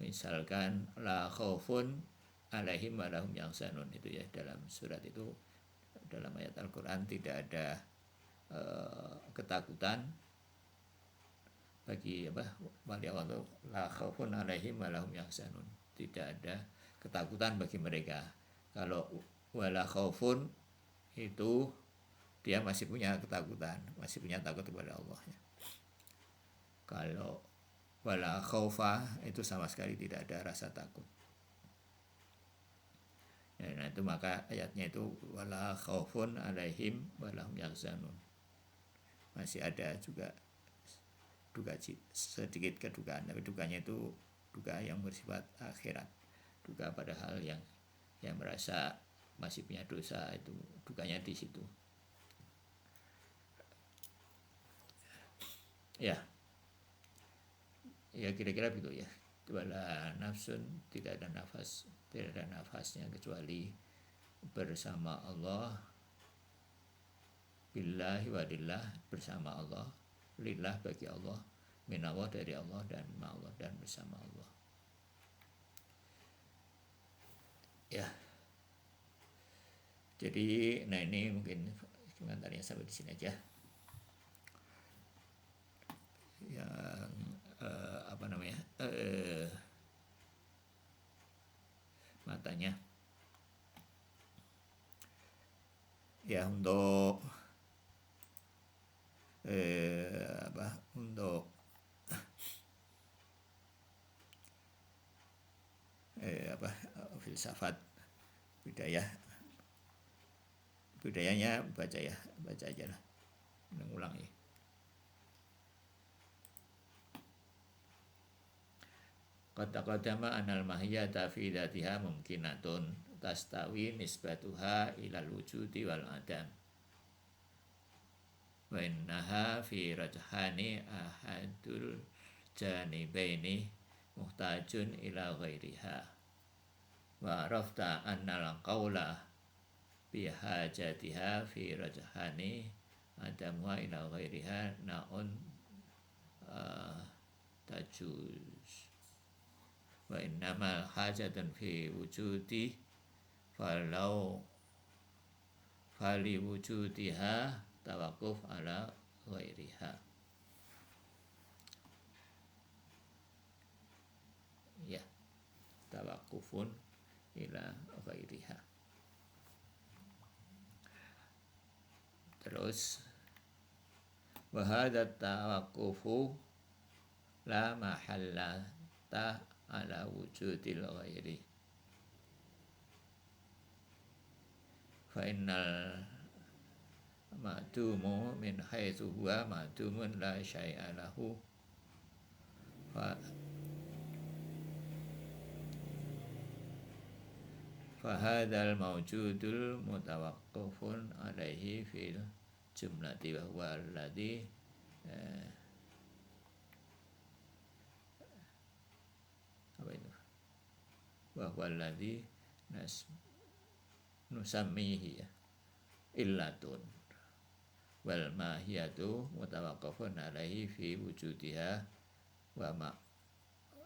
Misalkan la khaufun alaihim wa lahum yahzanun, itu ya, dalam surat itu, dalam ayat Al-Qur'an tidak ada ketakutan bagi wali Allah, la khaufun alaihim wa lahum yahzanun, tidak ada ketakutan bagi mereka. Kalau wala khaufun itu dia masih punya ketakutan, masih punya takut kepada Allah ya. Kalau wala khaufa itu sama sekali tidak ada rasa takut ya. Nah itu maka ayatnya itu wala khaufun alaihim walahum yahzanun, masih ada juga duka, sedikit kedukaan, tapi dukanya itu duka yang bersifat akhirat, duka pada hal yang merasa masih punya dosa, itu dukanya di situ ya. Ya kira-kira begitu ya. Wala nafsun, tidak ada nafasnya kecuali bersama Allah. Billahi wa lillah, bersama Allah, lillah bagi Allah, minallah dari Allah, dan ma'allah dan bersama Allah ya. Jadi nah ini mungkin komentarnya sampai di sini aja. Yang matanya ya, untuk untuk filsafat budayanya baca aja lah, mengulang ya. Qad taqaddama anal mahiyata fi dzatiha mumkinatun, tastawi nisbatuha ilal wujudi wal adam. Wa innaha fi rajhani ahadul janibaini muhtajun ila ghairiha. Wa arafta annal qawla bihajatiha fi rajhani adamuha ila ghairiha na'un tajuz. Wa innamal hajatun fi wujudi falau fali wujudiha tawakuf ala ghairiha. Ya, tawakufun ila ghairiha. Terus wa hadha tawakufu la mahallata ala wujudil ghairi. Fa innal ma'dumu min haitsu huwa ma'dumun la syai'a lahu fa hadzal mawjudul mutawaqqifun alaihi fil jumlati wa huwa alladhi apa itu wa huwa alladhi nusammihi illatun wal mahiyatu mutawaqqifun alaihi fi wujudiha wa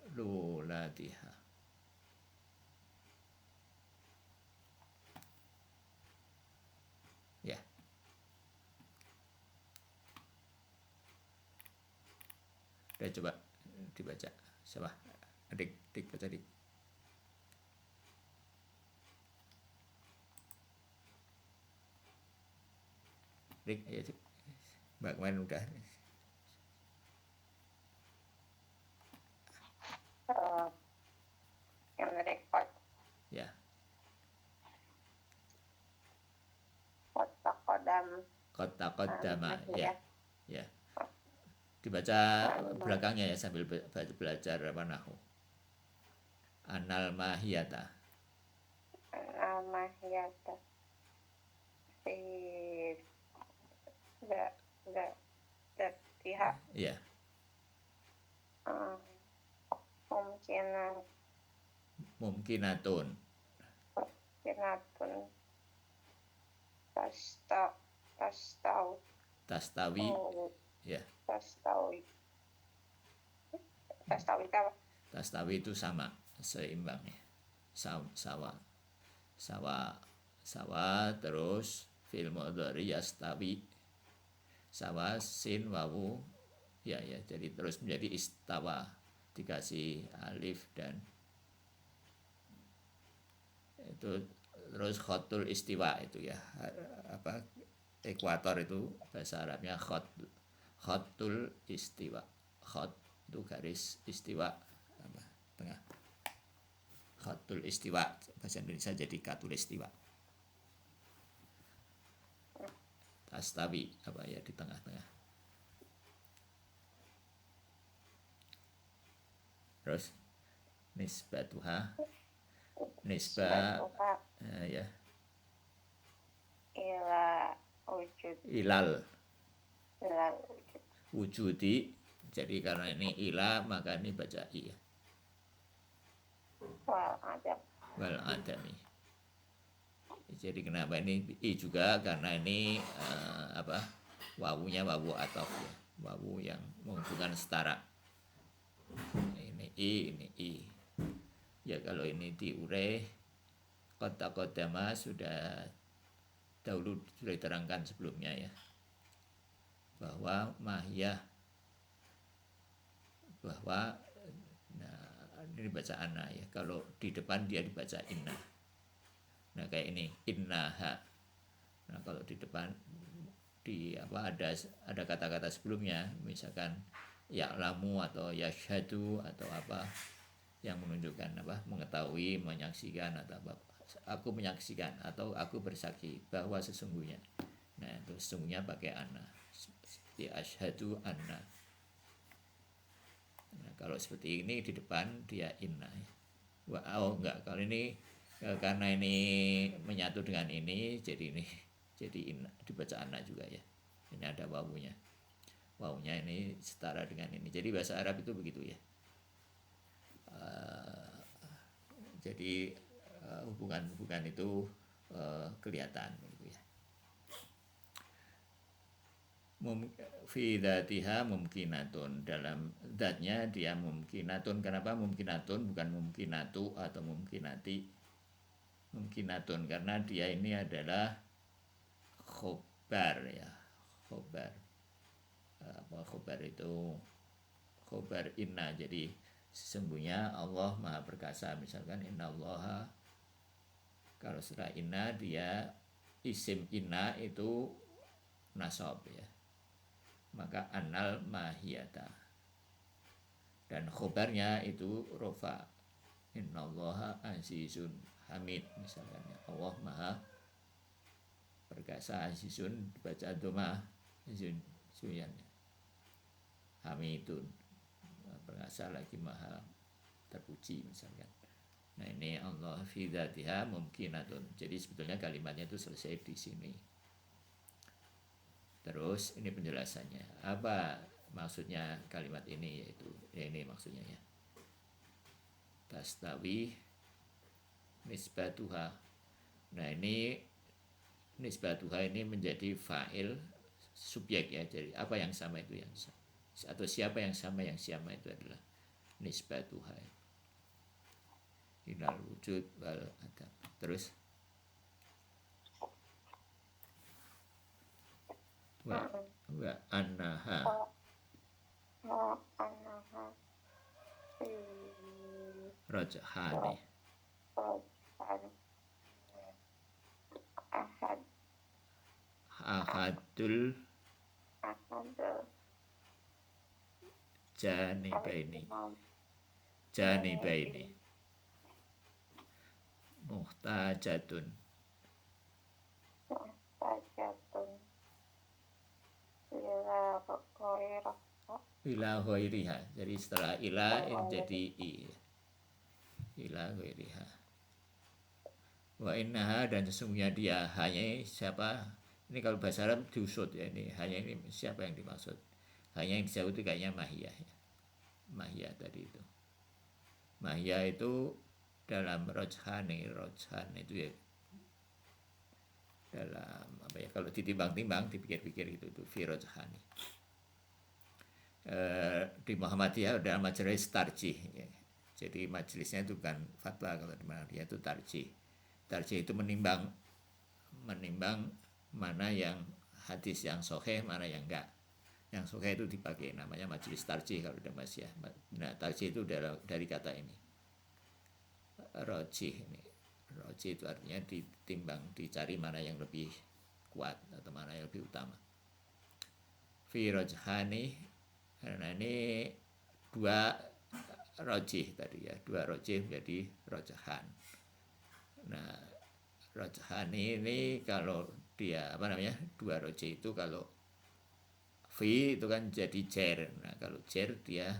ma'lulatiha. Ya. Udah coba dibaca. Siapa? Adik baca dik. Dik, ayo cik. Mbak kemarin udah. Yang record. Ya. Kota kodam. Kota kodama. Ya. Ya. Dibaca belakangnya ya sambil belajar apa nahu. Anal mahiyata. Anal mahiyata. Pihak. Iya. Mungkinatun. Tastawi. Ya. Tastawi apa? Tastawi itu sama, seimbang ya. Sawa terus fil mudhari yastawi. Sawa sin wawu ya jadi terus menjadi istawa, dikasih alif dan itu terus khotul istiwa itu ya, apa ekuator itu bahasa Arabnya khotul istiwa. Khot itu garis, istiwa apa tengah. Khotul istiwa bahasa Indonesia jadi katulistiwa. Tastawi apa ya di tengah-tengah. Terus nisbatuha ya ilal wujudi. Jadi karena ini ila maka ini baca i ya. Wal adami. Jadi kenapa ini i juga karena ini wawunya wawu ataf ya, wawu yang menghubungkan setara. Ini i. Ya kalau ini diure kota kodama sudah dahulu sudah diterangkan sebelumnya ya, bahwa mahiyah, bahwa ini baca anna ya, kalau di depan dia dibaca inna. Nah kayak ini innaha. Nah kalau di depan ada kata-kata sebelumnya, misalkan ya'lamu atau yashhadu atau apa yang menunjukkan mengetahui, menyaksikan atau apa. Aku menyaksikan atau aku bersaksi bahwa sesungguhnya. Nah itu sesungguhnya pakai anna. Seperti asyhadu anna. Nah, kalau seperti ini di depan dia inna. Enggak, kalau ini karena ini menyatu dengan ini, jadi ini jadi dibaca anak juga ya. Ini ada wawunya. Wawunya ini setara dengan ini. Jadi bahasa Arab itu begitu ya. Jadi hubungan-hubungan itu kelihatan gitu ya. Fi dzatiha mumkinatun, dalam zatnya dia mumkinatun. Kenapa mumkinatun bukan mumkinatu atau mumkinati? Mumkinatun karena dia ini adalah khobar ya, khobar. Apa khobar itu? Khobar inna. Jadi sesungguhnya Allah Maha Perkasa. Misalkan inna Allah, kalau setelah inna dia isim inna itu nasab ya, maka annal mahiyata, dan khobarnya itu rofa, innallaha azizun hamid. Misalkan Allah Maha Perkasa, azizun dibaca doma, azizun suyan, hamidun perkasa lagi maha terpuji misalkan. Nah ini Allah fi dzatiha mumkinatun. Jadi sebetulnya kalimatnya itu selesai di sini. Terus ini penjelasannya. Apa maksudnya kalimat ini? Yaitu ya ini maksudnya ya. Tastawi nisbatuha. Nah ini nisbatuha ini menjadi fa'il subjek ya. Jadi apa yang sama itu yang sama, atau siapa yang sama itu adalah nisbatuha ilal wujud wal adam. Terus wa annaha rajhani ahadul janibaini muhtajatun ila ghairiha. Jadi setelah ila jadi i, ila ghairiha. Wa innaha, dan sesungguhnya dia, hanya siapa ini kalau bahasa Arab diusut ya, ini hanya ini siapa yang dimaksud. Hanya yang disebut itu kayaknya mahiyah ya. Mahiyah tadi itu. Mahiyah itu dalam rojhan itu ya, dalam apa ya, kalau ditimbang-timbang dipikir-pikir itu fi rojhani. Di Muhammadiyah dalam majelis tarjih ya. Jadi majelisnya itu bukan fatwa, kalau di Muhammadiyah itu tarjih. Tarjih itu menimbang mana yang hadis yang sahih, mana yang enggak. Yang sahih itu dipakai namanya majelis tarjih kalau di Muhammadiyah. Nah tarjih itu dari kata ini rojih. Ini rojih itu artinya ditimbang, dicari mana yang lebih kuat atau mana yang lebih utama. Fi rojhani, karena ini dua rojih tadi ya, dua rojih menjadi rojhan. Nah rojhan ini kalau dia apa namanya, dua rojih itu kalau fi itu kan jadi jer. Nah kalau jer dia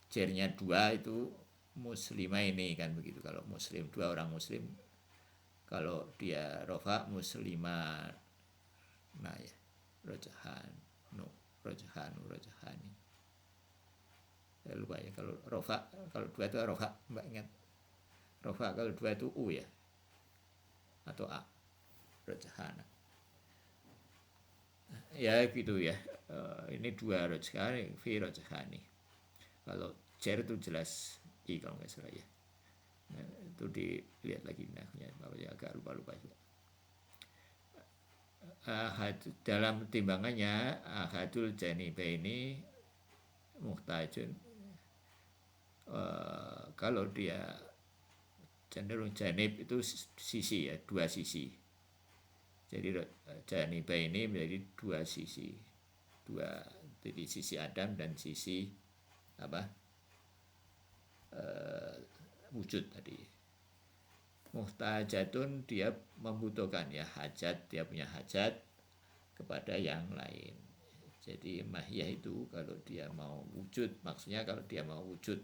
jernya dua itu muslimah ini kan begitu. Kalau muslim, dua orang muslim, kalau dia rofa muslimah, nah ya rojhan, no rojhani. Saya lupa ya kalau rofa, kalau dua itu rofa, mbak ingat rofa kalau dua itu u ya atau a, rojhana ya gitu ya. Ini dua rojhani, fi rojhani. Kalau jer itu jelas i kalau nggak salah ya. Nah, itu dilihat lagi nahnya, ya agak lupa juga. Dalam timbangannya ahadul janibaini muhtajun. Kalau dia cenderung janib itu sisi ya, dua sisi. Jadi janibaini menjadi dua sisi, jadi sisi Adam dan sisi apa wujud tadi. Muhtajatun, dia membutuhkan ya, hajat, dia punya hajat kepada yang lain. Jadi mahiyah itu kalau dia mau wujud, maksudnya kalau dia mau wujud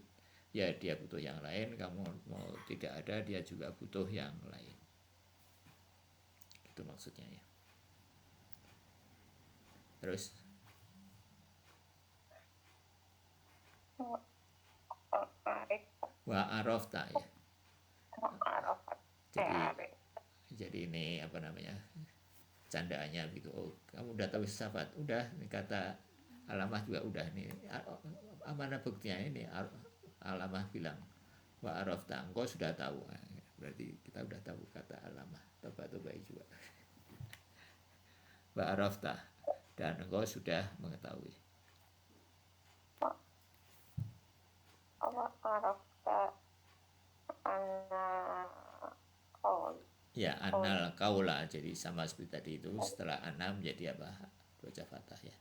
ya dia butuh yang lain, kamu mau tidak ada dia juga butuh yang lain. Itu maksudnya ya. Terus Arif wa arafta ya. Arafat Jadi Arif ini apa namanya? Candaannya gitu. Oh, kamu udah tahu sifat, udah ini kata alamah juga udah nih. Mana buktinya ini? Alamah bilang wa arafta, engkau sudah tahu. Berarti kita udah tahu kata alamah. Toba juga. Wa arafta, dan engkau sudah mengetahui. Arafta Anna Qaul Ya, anal kaula, jadi sama seperti tadi itu, setelah anam jadi apa? Baca fatah ya.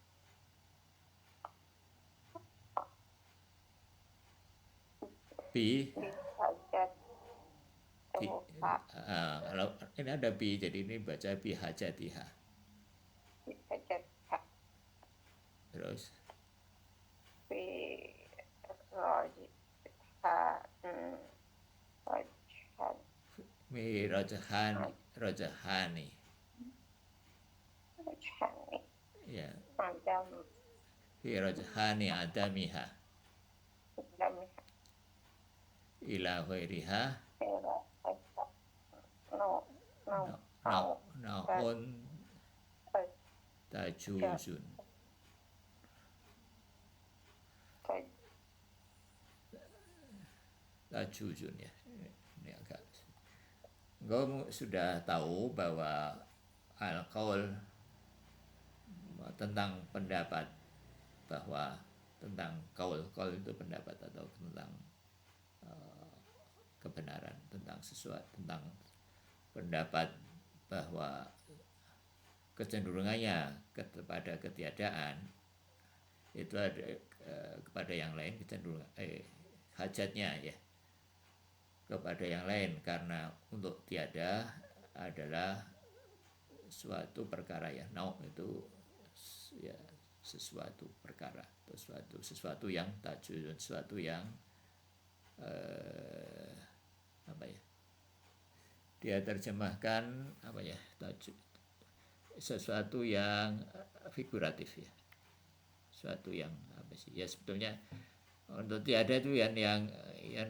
Bi, Bihajat kalau ini ada bi, jadi ini baca bi hajatiha. Bihajat Terus Bi Rojhan Rojhan mi rojahani, rojahani Rojhani ya, Adam fi rojahani adamiha Dami ila ghairiha Hera Esa No No naun tajuzun. Tajuzun ya, ini agak, engkau sudah tahu bahwa al-qaul tentang pendapat, bahwa tentang qaul itu pendapat atau tentang kebenaran, tentang sesuatu, tentang pendapat bahwa kecenderungannya kepada ketiadaan itu ada kepada yang lain, kecenderungan hajatnya ya kepada yang lain, karena untuk tiada adalah suatu perkara ya, itu ya sesuatu perkara atau sesuatu yang tajud, sesuatu yang apa ya, dia terjemahkan apa ya, tajud, sesuatu yang figuratif ya, sesuatu yang apa sih ya, sebetulnya untuk tiada itu yang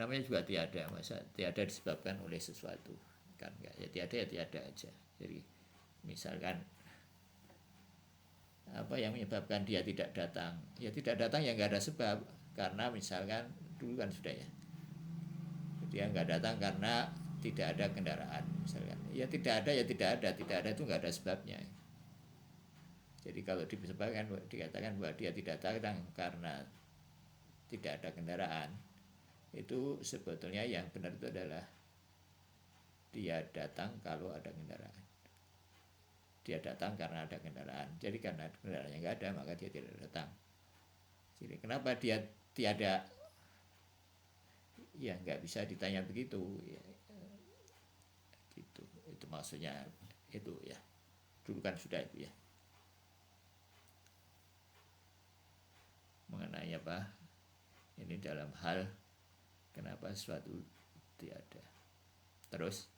namanya juga tiada, masa tiada disebabkan oleh sesuatu kan, enggak ya, tiada aja. Jadi misalkan apa yang menyebabkan dia tidak datang, ya tidak datang ya nggak ada sebab, karena misalkan dulu kan sudah ya, dia nggak datang karena tidak ada kendaraan misalkan, ya tidak ada itu nggak ada sebabnya. Jadi kalau dikatakan bahwa dia tidak datang karena tidak ada kendaraan, itu sebetulnya yang benar itu adalah dia datang kalau ada kendaraan. Dia datang karena ada kendaraan. Jadi karena kendaraannya nggak ada, maka dia tidak datang. Jadi kenapa dia tiada? Ya nggak bisa ditanya begitu. Ya, gitu. Itu maksudnya itu ya. Dulu kan sudah itu ya. Mengenai apa? Ini dalam hal kenapa sesuatu tiada. Terus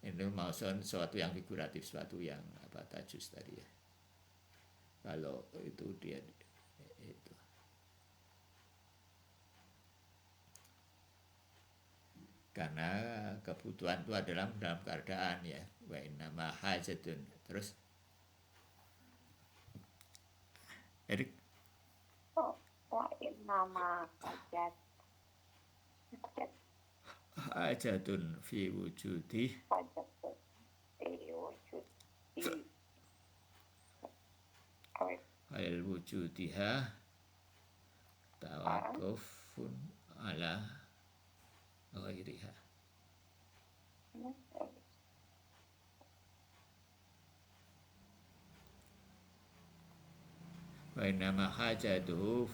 ini maksud sesuatu yang figuratif, sesuatu yang apa, tajus tadi ya. Kalau itu dia itu. Karena kebutuhan itu adalah dalam keadaan ya. Wa innama hajatun. Terus Erik, Wa innama hajat hajatun fi wujudi hajat wujud al wujudiha tawakufun ala ghairiha. Wa innama hajatuhu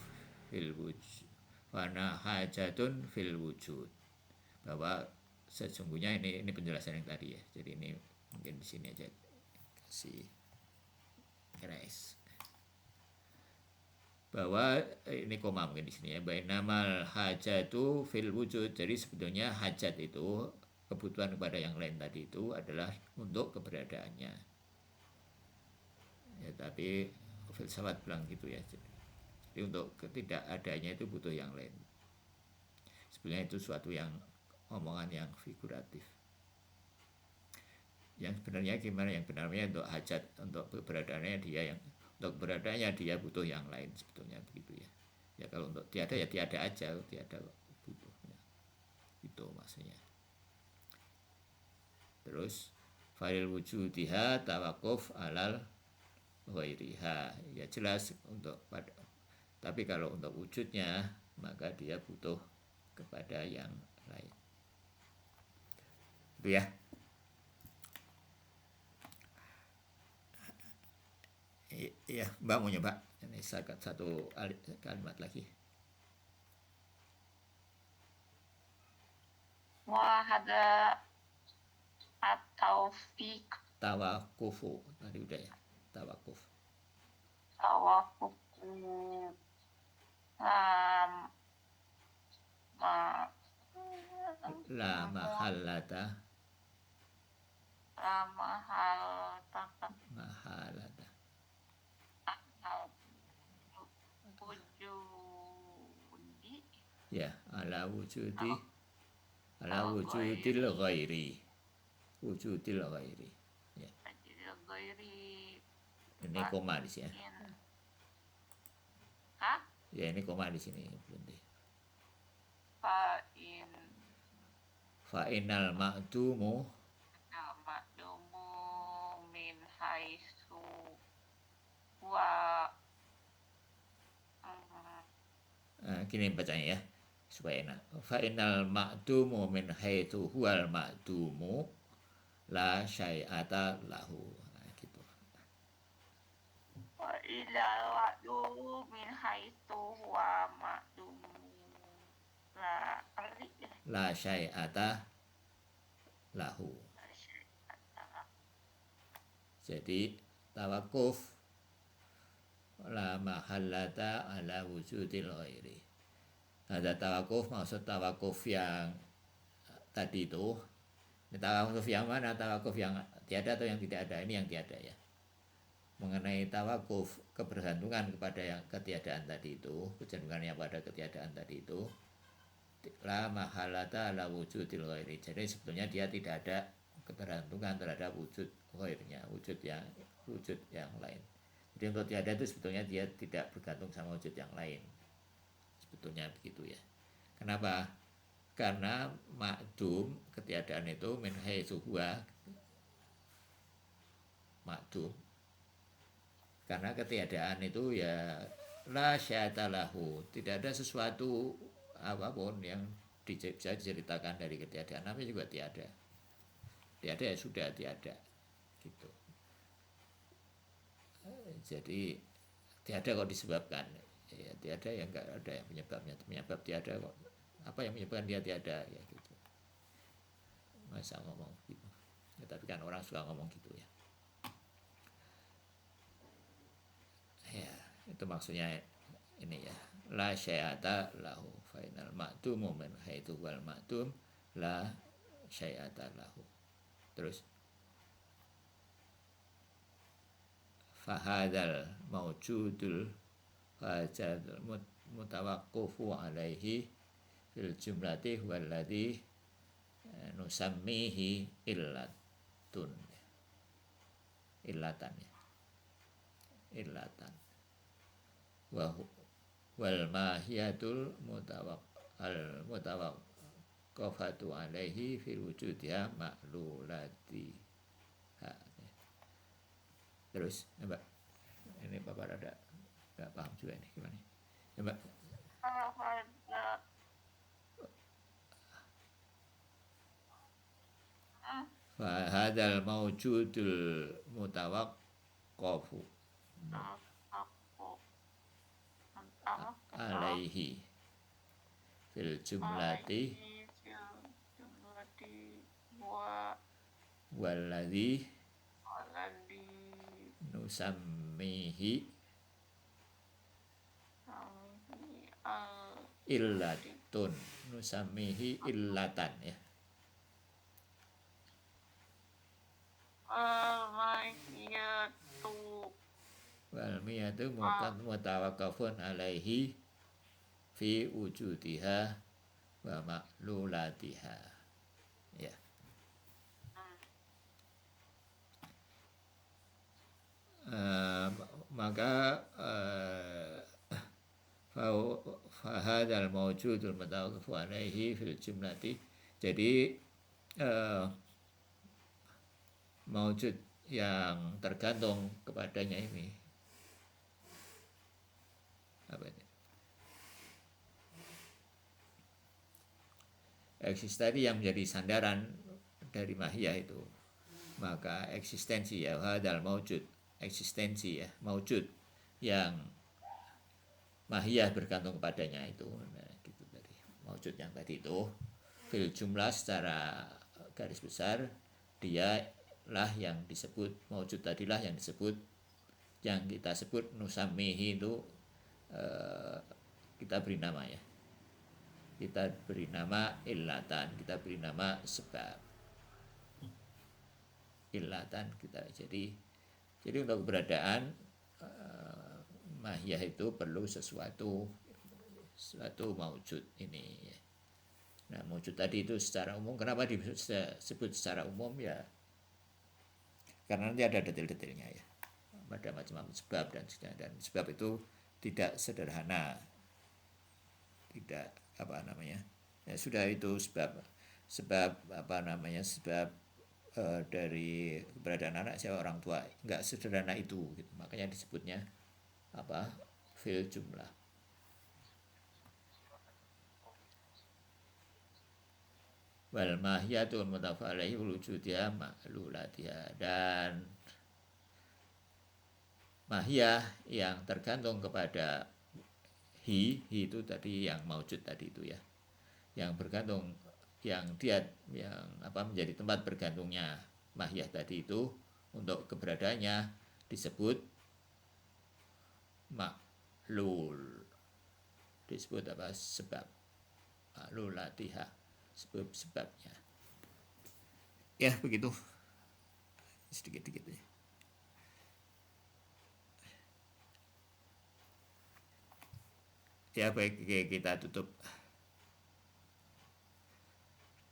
fil wujud wa hajatun fil wujud, bahwa sesungguhnya ini penjelasan yang tadi ya. Jadi ini mungkin di sini aja kasih keras, bahwa ini koma mungkin di sini ya, bainamal hajatu fil wujud. Jadi sebetulnya hajat itu kebutuhan kepada yang lain tadi itu adalah untuk keberadaannya. Ya, tapi filsafat bilang gitu ya. Jadi untuk ketidakadanya itu butuh yang lain. Sebenarnya itu suatu yang omongan yang figuratif. Yang sebenarnya gimana, yang benarnya untuk hajat, untuk keberadaannya dia, yang untuk keberadaannya dia butuh yang lain, sebetulnya begitu ya. Ya kalau untuk tiada ya tiada aja, tiada butuh ya. Itu maksudnya. Terus fa'il wujudiha tawakuf alal ghairiha, ya jelas untuk pada, tapi kalau untuk wujudnya maka dia butuh kepada yang lain. Itu ya. Iya, Mbak mau nyoba ini satu kalimat lagi. Wahada at-taufiq Tawakufu tadi udah ya, tawakuf. tawafuku lam ma La mahallata lama hal takkan mahalata. hal wujudi Ya, ala wujudi, ala al wujudil ghairi. Wujudil ghairi. Ya. jadi gairi Ini koma di sini ya. Hah? Ya, ini koma di sini berhenti. Fa'in Fa'inal ma'dumu ma'dumu min haitsu wa gini bacanya ya supaya enak. Fa'inal ma'dumu min haitsu huwal ma'dumu la syai'ata lahu. Nah, gitu. wa ila wa'du min haitsu wa ma'dumu la La syai'ata lahu. Jadi tawakuf la mahallata ala wujudil ghairi. Ada tawakuf, maksud tawakuf yang tadi itu. Ini tawakuf yang mana? Tawakuf yang tiada atau yang tidak ada? Ini yang tiada ya. Mengenai tawakuf, kebergantungan kepada yang ketiadaan tadi itu, kecenderungannya pada ketiadaan tadi itu, la mahallata ala wujudil ghairi. Jadi sebetulnya dia tidak ada ketergantungan terhadap wujud ghairnya, wujud yang lain. Jadi untuk tiada itu sebetulnya dia tidak bergantung sama wujud yang lain. Sebetulnya begitu ya. Kenapa? Karena makdum, ketiadaan itu min haitsu huwa makdum. Karena ketiadaan itu ya la syai'ata lahu, tidak ada sesuatu apapun yang bisa diceritakan dari ketiadaan. Namanya juga tiada. Tiada ya sudah tiada. Gitu. Jadi tiada kok disebabkan. Ya tiada ya enggak ada yang penyebabnya. Penyebab tiada kok. Apa yang menyebabkan dia tiada ya gitu. Masa ngomong gitu. Ya, tapi kan orang suka ngomong gitu ya. Ya, itu maksudnya ini ya. La syai'ata lahu fainal ma'dumu min haitsu wal ma'dum la syai'ata lahu. Terus fahadal mawjudul hajadul mutawaqqifu alaihi fil jumlati walladhi nusammihi illatan ya. Illatan wal mahiyatul mutawaqqafatu alaihi fil wujudiha ma'lulati. Terus Mbak, ini Bapak ada nggak paham juga ini gimana ya, Mbak? Fahadal mawjudul mutawaqqafu alaihi fil jumlati walladhi nusammihi illatun, nusamihi illatan ya. Al-mayyatu Wal miyatu mutawaqqafun alaihi fi wujudiha wa maklulatiha ya. Maka fahadal mawjudul mutawaqqifu alaihi fil jumlati. Jadi mawjud yang tergantung kepadanya ini apa ini? Eksistensi yang menjadi sandaran dari mahiyah itu. Maka eksistensi ya hadal mawjud, eksistensi ya mawjud yang mahiyah bergantung kepadanya itu. Nah, gitu tadi. Mawjud yang tadi itu fil jumlah secara garis besar dia lah yang disebut mawjud tadilah yang disebut yang kita sebut nusamihi itu kita beri nama ya. Kita beri nama illatan, kita beri nama sebab. Illatan kita jadi untuk keberadaan mahiyah itu perlu sesuatu maujud ini. Nah, maujud tadi itu secara umum, kenapa disebut secara umum ya? Karena nanti ada detail-detailnya ya. Ada macam-macam sebab dan sebab itu tidak sederhana. Tidak ya sudah itu sebab dari keberadaan anak saya orang tua nggak sederhana itu gitu. Makanya disebutnya fil jumlah. Wal mahiyatul mutawaqqifu alaihi wujudiha ma'lulatiha, dan mahiyah yang tergantung kepada hi itu tadi yang maujud tadi itu ya, yang bergantung yang menjadi tempat bergantungnya mahiyah tadi itu untuk keberadaannya disebut maklul, disebut sebab maklulatiha, sebabnya ya begitu sedikit-sedikit ya. Baik, kita tutup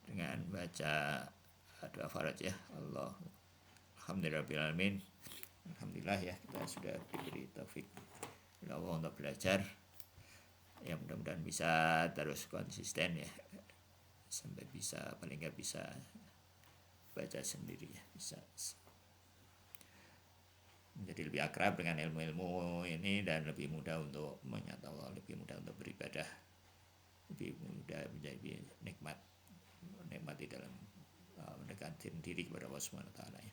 dengan baca doa faraj ya. Alhamdulillahirrahmanirrahim. Alhamdulillah ya, kita sudah diberi taufik Allah untuk belajar ya, mudah-mudahan bisa terus konsisten ya, sampai bisa paling nggak bisa baca sendiri ya, bisa menjadi lebih akrab dengan ilmu-ilmu ini dan lebih mudah untuk menyata Allah, lebih mudah untuk beribadah, lebih mudah menjadi nikmat di dalam mendekatkan diri kepada Allah Subhanahu wa taala ya.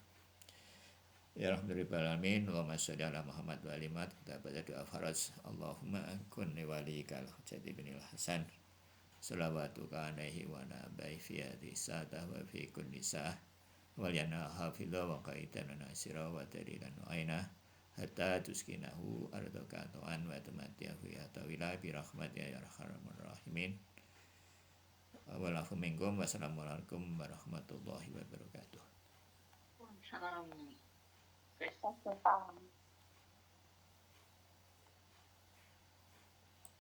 Ya alhamdulillahirrahmanirrahim. Allahumma sholli ala Muhammad wa ali Muhammad. Kita baca doa faraj. Allahumma kun li walikal Hujjati binil Hasan salawatuka alaihi wa nabai fi hadhihi sa'ah wa fi kulli sa'ah wal yana hafidha wa qaidan wa nasira wa dalilan wa aina hatta tuskinahu ardaka tu'an wa tamatiyahu ya tawila bi rahmatika ya arhamar rahimin. Wassalamualaikum warahmatullahi wabarakatuh. Waalaikumsalam.